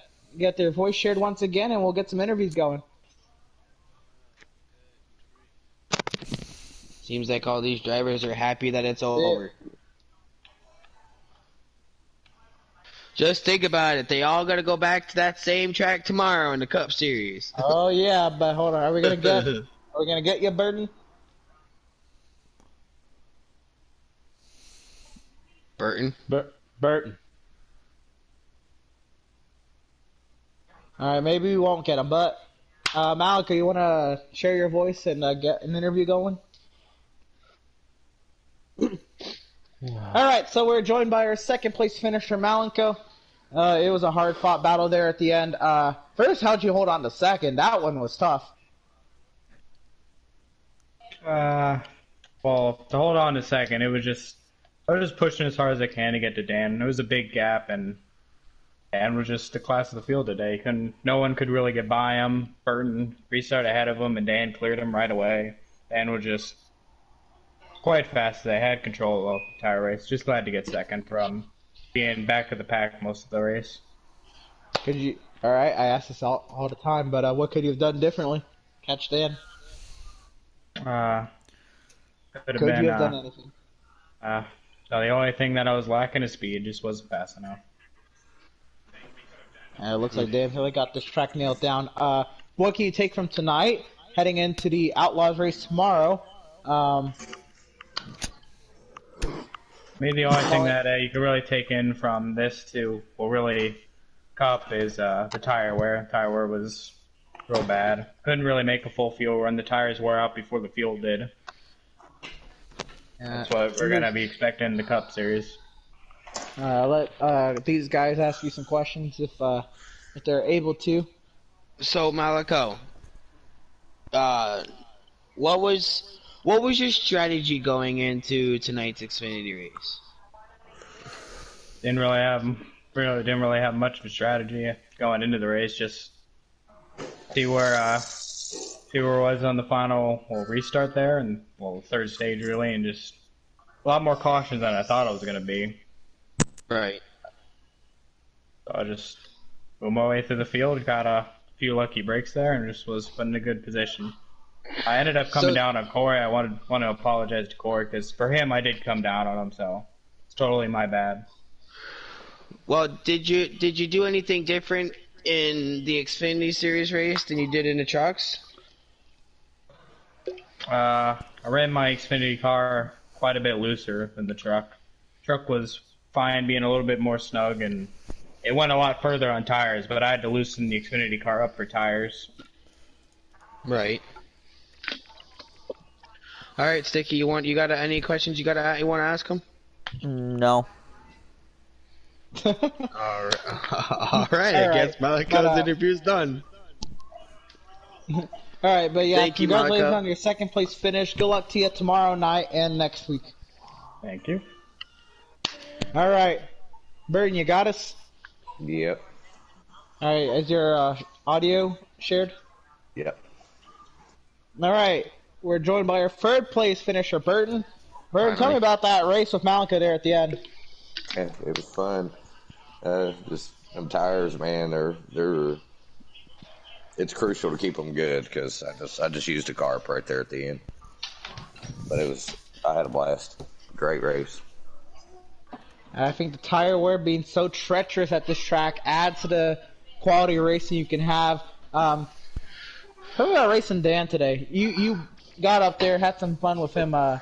B: their voice shared once again, and we'll get some interviews going.
C: Seems like all these drivers are happy that it's all over. Just think about it. They all gotta go back to that same track tomorrow in the Cup Series.
B: Oh yeah, but hold on. Are we gonna get you, Burton?
C: Burton?
B: Burton. Alright, maybe we won't get him, but Malenko, you wanna share your voice and get an interview going? Alright, so we're joined by our second place finisher, Malenko. It was a hard fought battle there at the end. First, how'd you hold on to second? That one was tough.
E: Well, to hold on to second, I was just pushing as hard as I can to get to Dan. It was a big gap, and and was just the class of the field today. No one could really get by him. Burton restarted ahead of him, and Dan cleared him right away. Dan was just quite fast. They had control of the entire race. Just glad to get second from being back of the pack most of the race.
B: Could you? All right, I ask this all the time, but what could you have done differently? Catch Dan.
E: Could have
B: Could
E: been,
B: you have done anything?
E: no, the only thing that I was lacking is speed. Just wasn't fast enough.
B: It looks like Dan really got this track nailed down. What can you take from tonight, heading into the Outlaws race tomorrow?
E: Maybe the only thing that you can really take in from this to, well, really, Cup is the tire wear. Tire wear was real bad. Couldn't really make a full field run. The tires wore out before the field did. That's what we're going to be expecting in the Cup Series.
B: Let these guys ask you some questions if they're able to.
C: So Malaco, what was your strategy going into tonight's Xfinity race?
E: Didn't really have much of a strategy going into the race. Just see where it was on the final restart there, and third stage really, and just a lot more caution than I thought it was going to be.
C: Right.
E: So I just moved my way through the field, got a few lucky breaks there, and just was put in a good position. I ended up coming down on Corey. I want to apologize to Corey, because for him I did come down on him, so it's totally my bad.
C: Well, did you do anything different in the Xfinity Series race than you did in the trucks?
E: I ran my Xfinity car quite a bit looser than the truck. Truck was fine, being a little bit more snug, and it went a lot further on tires, but I had to loosen the Xfinity car up for tires.
C: Right. All right, Sticky, you got any questions you want to ask him?
A: No.
C: All right. I guess Malaco's interview's done.
B: All right, but yeah,
C: Thank you,
B: congratulations
C: Malaco.
B: on your second place finish. Good luck to you tomorrow night and next week.
E: Thank you.
B: All right, Burton, you got us?
F: Yep.
B: All right, is your audio shared?
F: Yep.
B: All right, we're joined by our third place finisher, Burton. Burton, tell me about that race with Malika there at the end.
F: Yeah, it was fun. Just them tires, man. They're. It's crucial to keep them good, because I just used a carb right there at the end. But I had a blast. Great race.
B: I think the tire wear being so treacherous at this track adds to the quality of racing you can have. Tell me about racing Dan today. You got up there, had some fun with him. How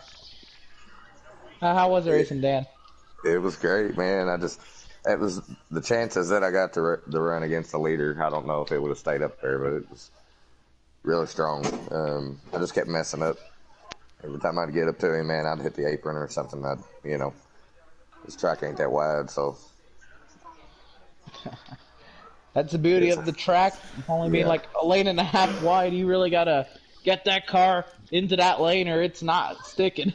B: was it racing Dan?
F: It was great, man. It was the chances that I got to run against the leader. I don't know if it would have stayed up there, but it was really strong. I just kept messing up. Every time I'd get up to him, man, I'd hit the apron or something. This track ain't that wide, so.
B: That's the beauty of the track. Only being like a lane and a half wide. You really gotta get that car into that lane, or it's not sticking.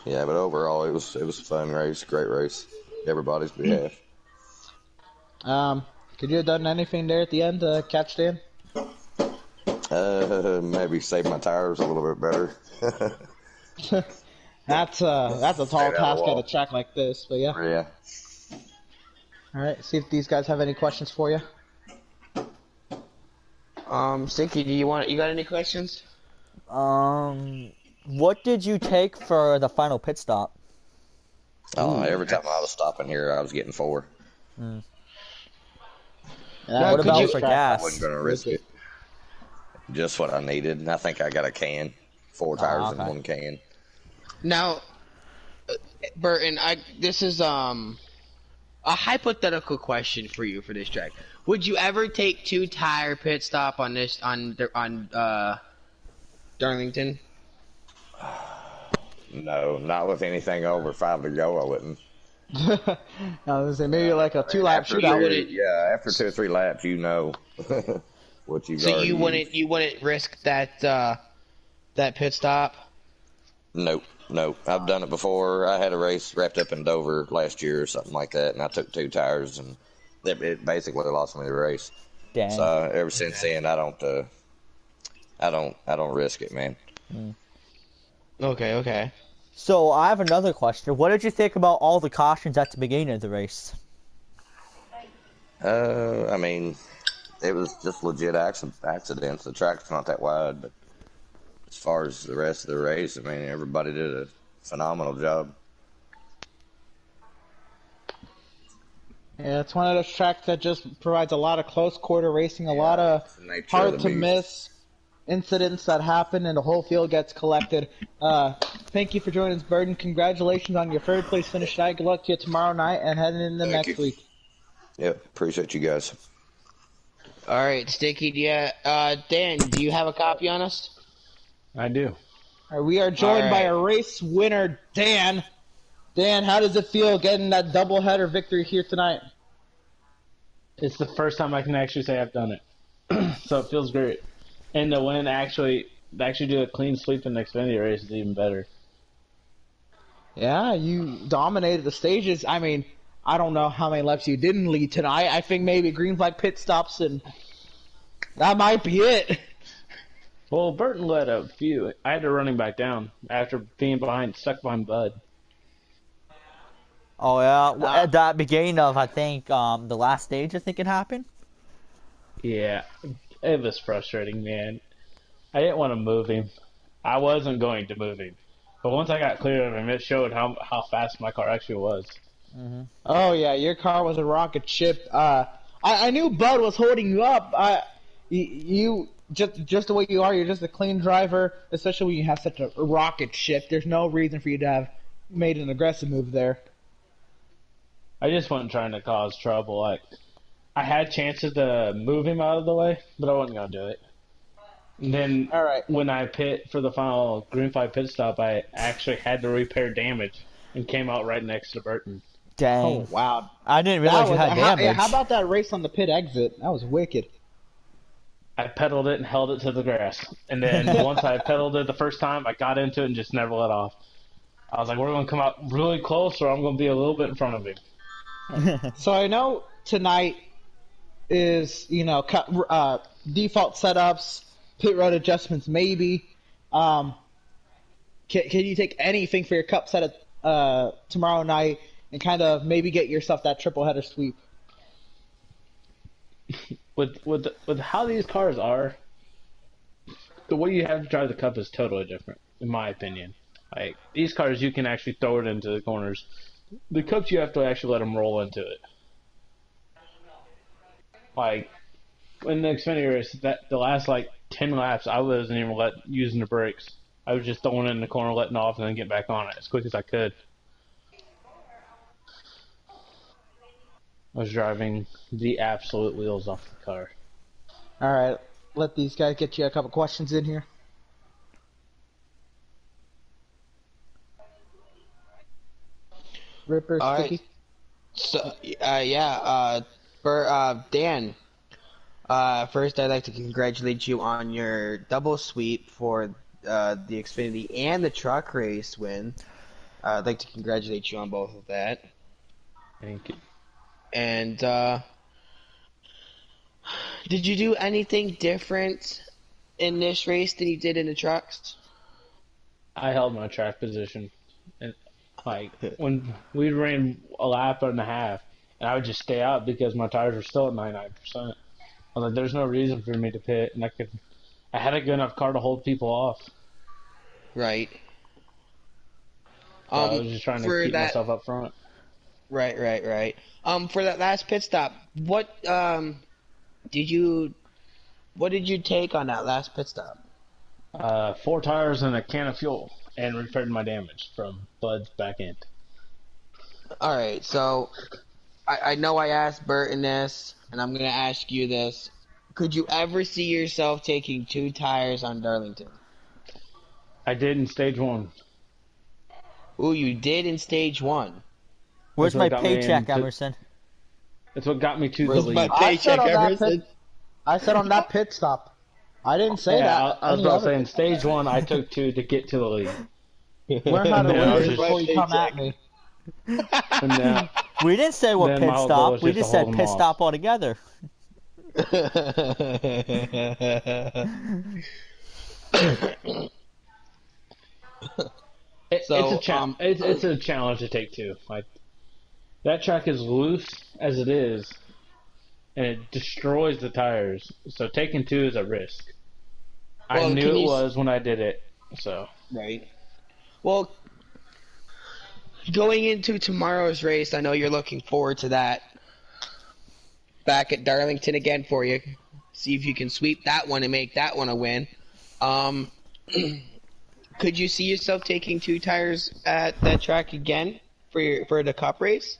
F: Yeah, but overall, it was a fun race, great race, everybody's behalf.
B: Could you have done anything there at the end to catch Dan?
F: Maybe save my tires a little bit better.
B: That's a tall task at a track like this, but yeah.
F: Yeah.
B: All right, see if these guys have any questions for you.
C: Sticky, you got any questions?
A: What did you take for the final pit stop?
F: Every time I was stopping here, I was getting 4.
A: What
C: could
A: about
C: you-
A: for
F: I
A: gas?
F: wasn't going to risk it. Just what I needed. And I think I got a can. 4 tires in
A: okay.
F: 1 can.
C: Now, Burton, this is a hypothetical question for you for this track. Would you ever take 2 tire pit stop on Darlington?
F: No, not with anything over 5 to go, I wouldn't.
B: I was gonna say maybe like a 2-lap
F: After
B: shootout.
F: after 2 or 3 laps, what you've
C: So
F: already
C: you wouldn't risk that pit stop?
F: Nope. No, I've done it before. I had a race wrapped up in Dover last year or something like that, and I took 2 tires, and it basically lost me the race.
A: Dang.
F: So ever since then, I don't risk it, man.
C: Okay.
A: So I have another question. What did you think about all the cautions at the beginning of the race?
F: I mean, it was just legit accidents. The track's not that wide, but as far as the rest of the race, I mean, everybody did a phenomenal job.
B: Yeah, it's one of those tracks that just provides a lot of close quarter racing, a lot of hard to miss incidents that happen, and the whole field gets collected. Thank you for joining us, Burden. Congratulations on your third place finish tonight. Good luck to you tomorrow night and heading into next week.
F: Yep, appreciate you guys.
C: All right, Sticky. Dan, do you have a copy on us?
E: I do.
B: All right, we are joined by a race winner, Dan. Dan, how does it feel getting that doubleheader victory here tonight?
E: It's the first time I can actually say I've done it, so it feels great. And the win actually do a clean sweep in the Xfinity race is even better.
B: Yeah, you dominated the stages. I mean, I don't know how many laps you didn't lead tonight. I think maybe green flag pit stops, and that might be it.
E: Well, Burton led a few. I had to run him back down after being stuck behind Bud.
A: Oh yeah, at that beginning of I think the last stage, I think it happened.
E: Yeah, it was frustrating, man. I didn't want to move him. I wasn't going to move him, but once I got clear of him, it showed how fast my car actually was.
A: Mm-hmm.
B: Oh yeah, your car was a rocket ship. I knew Bud was holding you up. You just the way you are, you're just a clean driver, especially when you have such a rocket ship. There's no reason for you to have made an aggressive move there.
E: I just wasn't trying to cause trouble. Like, I had chances to move him out of the way, but I wasn't going to do it. And then when I pit for the final green flag pit stop, I actually had to repair damage and came out right next to Burton.
A: Dang.
B: Oh, wow.
A: I didn't realize you had damage.
B: How about that race on the pit exit? That was wicked.
E: I pedaled it and held it to the grass. And then once I pedaled it the first time, I got into it and just never let off. I was like, we're going to come out really close or I'm going to be a little bit in front of him.
B: So I know tonight is, default setups, pit road adjustments maybe. Can you take anything for your cup setup tomorrow night and kind of maybe get yourself that triple header sweep?
E: With how these cars are, the way you have to drive the cup is totally different, in my opinion. Like, these cars, you can actually throw it into the corners. The cups, you have to actually let them roll into it. Like, in the Xfinity race, the last, 10 laps, I wasn't even using the brakes. I was just throwing it in the corner, letting off, and then get back on it as quick as I could. I was driving the absolute wheels off the car.
B: All right, let these guys get you a couple questions in here. Ripper, Sticky.
C: Right. So, Dan, first I'd like to congratulate you on your double sweep for the Xfinity and the truck race win. I'd like to congratulate you on both of that.
E: Thank you.
C: And did you do anything different in this race than you did in the trucks?
E: I held my track position. And, when we ran a lap and a half, and I would just stay out because my tires were still at 99%. I was like, there's no reason for me to pit, and I had a good enough car to hold people off.
C: Right.
E: So I was just trying to keep myself up front.
C: Right. For that last pit stop, what did you take on that last pit stop?
E: 4 tires and a can of fuel, and repaired my damage from Bud's back end.
C: All right, so I know I asked Burton this, and I'm gonna ask you this: could you ever see yourself taking 2 tires on Darlington?
E: I did in stage 1.
C: Ooh, you did in stage 1.
A: Where's my paycheck, Emerson?
E: That's what got me to the lead.
C: My paycheck, Emerson?
B: I said on that pit stop. I didn't say that.
E: I was about to say in stage 1, I took 2 to get to the lead.
B: Learn how to
E: Yeah, I was
B: lose
E: just-
B: before you come at me.
E: And now,
A: We didn't say what
E: Then
A: pit
E: my whole goal
A: stop.
E: is
A: We
E: just
A: just
E: to hold
A: said
E: them
A: pit
E: off.
A: stop altogether.
E: It's a challenge to take two. Like that track is loose as it is, and it destroys the tires. So taking two is a risk. I
C: Well,
E: knew
C: can
E: it
C: you
E: was when I did it. So
C: Right. Well, going into tomorrow's race, I know you're looking forward to that. Back at Darlington again for you. See if you can sweep that one and make that one a win. Could you see yourself taking two tires at that track again for the cup race?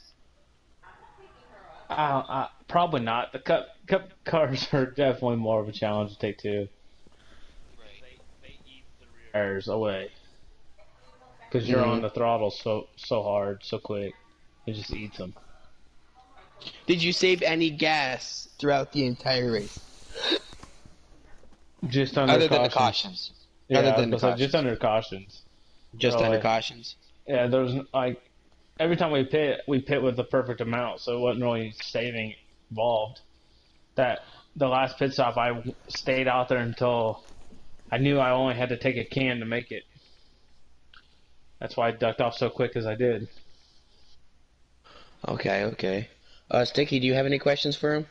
E: probably not. The cup cars are definitely more of a challenge to take two. They eat the rear tires away because you're on the throttle so hard, so quick. It just eats them.
C: Did you save any gas throughout the entire race?
E: Just under
C: Other than the
E: cautions.
C: cautions.
E: Yeah,
C: Other
E: I was
C: than the
E: gonna say, just
C: cautions.
E: under cautions.
C: Just
E: Really.
C: under cautions.
E: Yeah, there's like every time we pit with the perfect amount, so it wasn't really saving involved. That the last pit stop, I stayed out there until I knew I only had to take a can to make it. That's why I ducked off so quick as I did.
C: Okay. Sticky, do you have any questions for him?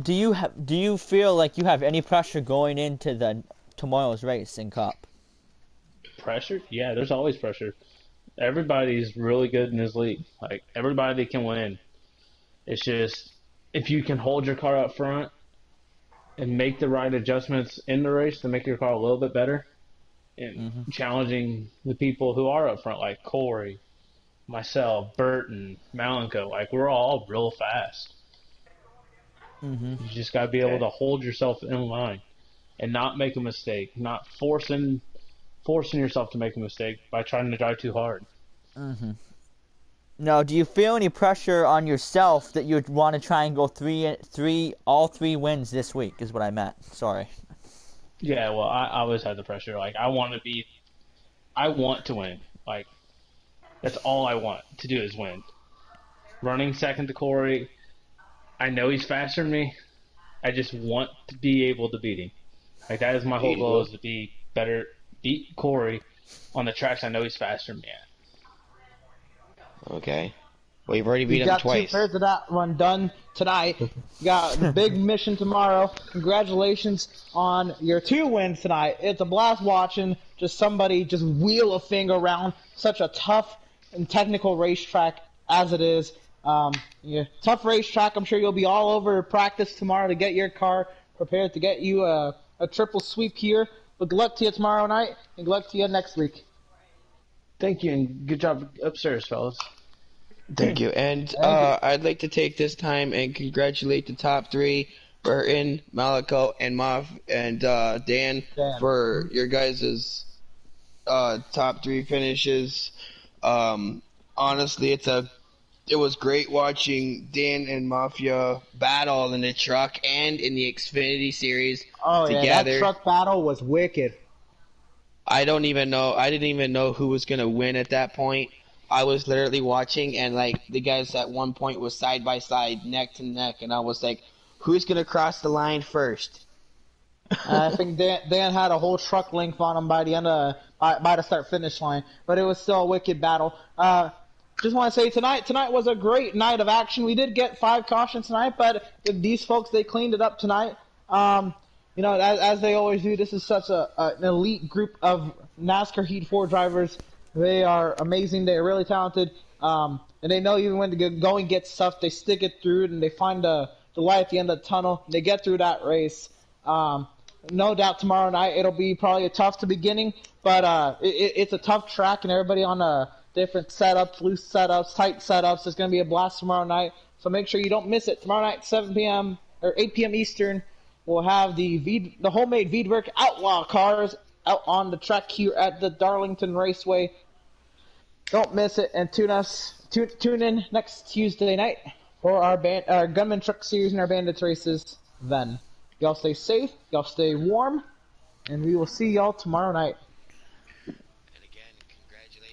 A: Do you feel like you have any pressure going into tomorrow's race in Cup?
E: Pressure? Yeah, there's always pressure. Everybody's really good in this league. Like everybody can win. It's just if you can hold your car up front and make the right adjustments in the race to make your car a little bit better, and challenging the people who are up front, like Corey, myself, Burton, Malenko, like we're all real fast. You just gotta be able to hold yourself in line and not make a mistake, not forcing yourself to make a mistake by trying to drive too hard.
A: Now, do you feel any pressure on yourself that you'd want to try and go all three wins this week? Is what I meant. Sorry.
E: Yeah, well, I always have the pressure. Like I want to win. Like that's all I want to do is win. Running second to Corey, I know he's faster than me. I just want to be able to beat him. Like that is my whole goal, is to be better, beat Corey on the tracks I know he's faster than me at.
C: Okay. Well, you've already beat
B: You
C: him
B: got
C: twice.
B: 2 pairs of that one done tonight. You got the big mission tomorrow. Congratulations on your 2 wins tonight. It's a blast watching just somebody just wheel a thing around such a tough and technical racetrack as it is. Tough racetrack. I'm sure you'll be all over practice tomorrow to get your car prepared to get you a triple sweep here. But good luck to you tomorrow night, and good luck to you next week.
E: Thank you, and good job upstairs, fellas.
C: Thank you. And I'd like to take this time and congratulate the top 3, Burton, Maliko, and Dan, for your guys' top 3 finishes. Honestly, it was great watching Dan and Mafia battle in the truck and in the Xfinity series together.
B: Yeah, that truck battle was wicked.
C: I didn't even know who was gonna win at that point. I was literally watching, and like the guys at one point was side by side, neck to neck, and I was like, "Who's gonna cross the line first?"
B: I think Dan had a whole truck length on him by the end of by the start finish line, but it was still a wicked battle. Just want to say tonight was a great night of action. We did get 5 cautions tonight, but these folks, they cleaned it up tonight. As they always do, this is such an elite group of NASCAR Heat 4 drivers. They are amazing. They are really talented. And they know even when the going gets tough, they stick it through and they find the light at the end of the tunnel. They get through that race. No doubt tomorrow night it'll be probably a tough to beginning, but it's a tough track and everybody on different setups, loose setups, tight setups. It's going to be a blast tomorrow night. So make sure you don't miss it. Tomorrow night, 7 p.m. or 8 p.m. Eastern, we'll have the Wholemade Veedverks Outlaw cars out on the track here at the Darlington Raceway. Don't miss it, and tune in next Tuesday night for our Gunman Truck Series and our Bandits races then. Y'all stay safe, y'all stay warm, and we will see y'all tomorrow night.
C: And again, congratulations.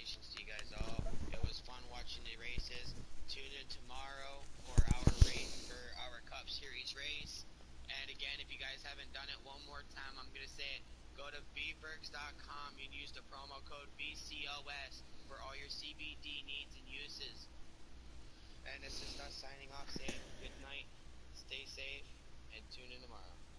C: guys haven't done it, one more time, I'm gonna say it. Go to Veedverks.com and use the promo code VCOS for all your CBD needs and uses. And this is us signing off, saying good night, stay safe, and tune in tomorrow.